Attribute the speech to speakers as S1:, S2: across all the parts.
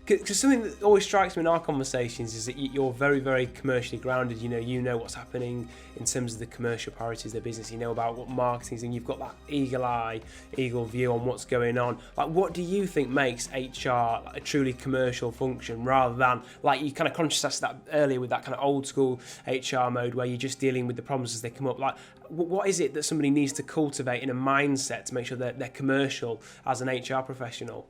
S1: Because something that always strikes me in our conversations is that you're very, very commercially grounded. You know what's happening in terms of the commercial priorities of the business. You know about what marketing is, and you've got that eagle view on what's going on. Like, what do you think makes HR a truly commercial function, rather than, like, you kind of contrasted that earlier with that kind of old school HR mode where you're just dealing with the problems as they come up? Like, what is it that somebody needs to cultivate in a mindset to make sure that they're commercial as an HR professional?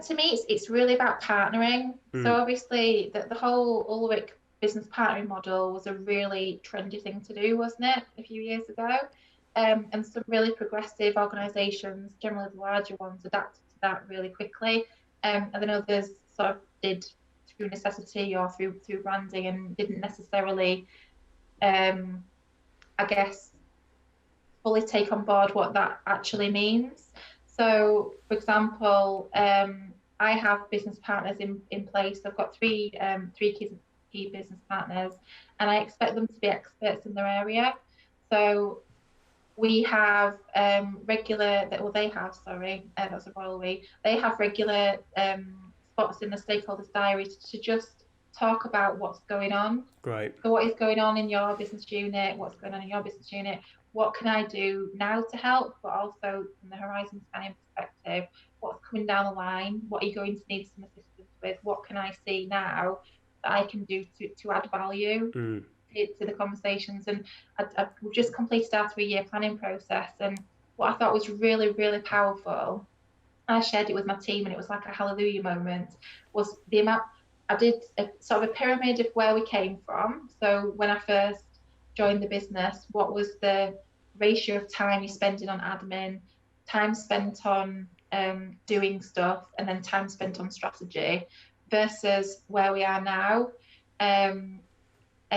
S2: To me, it's really about partnering. So obviously, the whole Ulrich business partnering model was a really trendy thing to do, wasn't it, a few years ago? And some really progressive organisations, generally the larger ones, adapted to that really quickly. And then others sort of did through necessity or through branding, and didn't necessarily, I guess, fully take on board what that actually means. So, for example, I have business partners in place. I've got three key business partners, and I expect them to be experts in their area. So we have that's a royal we. They have regular spots in the stakeholders' diary to just talk about what's going on.
S1: Great.
S2: So what is going on in your business unit? What's going on in your business unit? What can I do now to help? But also from the horizon scanning perspective, what's coming down the line? What are you going to need some assistance with? What can I see now that I can do to add value to the conversations? And we've just completed our 3-year planning process, and what I thought was really, really powerful, I shared it with my team, and it was like a hallelujah moment, was the amount. I did a sort of a pyramid of where we came from. So when I first joined the business, what was the ratio of time you're spending on admin, time spent on doing stuff, and then time spent on strategy, versus where we are now. And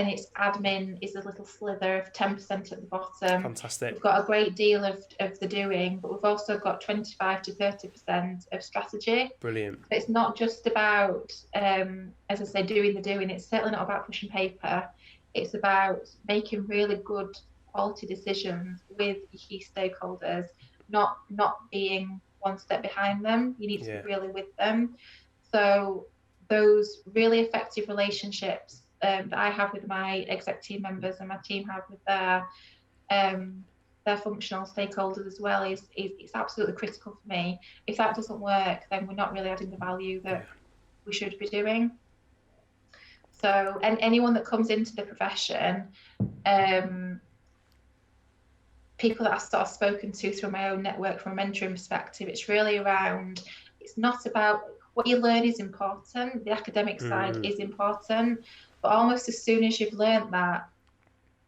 S2: it's admin is a little slither of 10% at the bottom.
S1: Fantastic.
S2: We've got a great deal of the doing, but we've also got 25 to 30% of strategy.
S1: Brilliant.
S2: So it's not just about, as I say, doing the doing. It's certainly not about pushing paper. It's about making really good quality decisions with your key stakeholders, not being one step behind them. You need to be really with them. So those really effective relationships that I have with my exec team members, and my team have with their functional stakeholders as well, is absolutely critical for me. If that doesn't work, then we're not really adding the value that we should be doing. So, and anyone that comes into the profession, people that I've sort of spoken to through my own network from a mentoring perspective, it's really around, it's not about what you learn is important, the academic side is important, but almost as soon as you've learned that,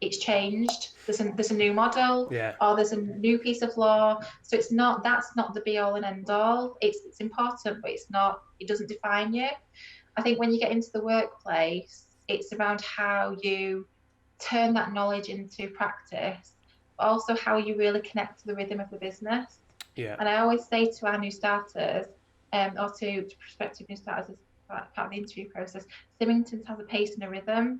S2: it's changed. There's a new model, or there's a new piece of law. So that's not the be all and end all. It's important, but it doesn't define you. I think when you get into the workplace, it's around how you turn that knowledge into practice, but also how you really connect to the rhythm of the business. Yeah. And I always say to our new starters, or to prospective new starters as part of the interview process, Symington has a pace and a rhythm,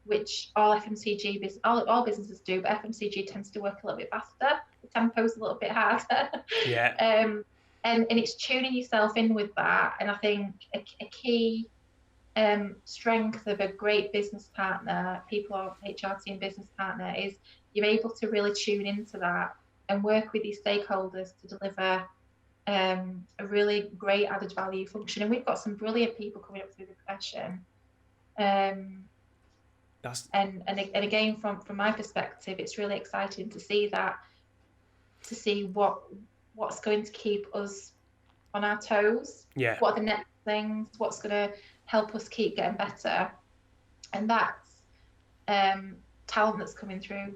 S2: which all FMCG all businesses do, but FMCG tends to work a little bit faster. The tempo's a little bit harder. Yeah. And it's tuning yourself in with that. And I think a key strength of a great business partner, people or HR team business partner, is you're able to really tune into that and work with your stakeholders to deliver a really great added value function. And we've got some brilliant people coming up through the profession. And again, from my perspective, it's really exciting to see that, to see what's going to keep us on our toes. Yeah. What are the next things? What's going to help us keep getting better? And that's talent that's coming through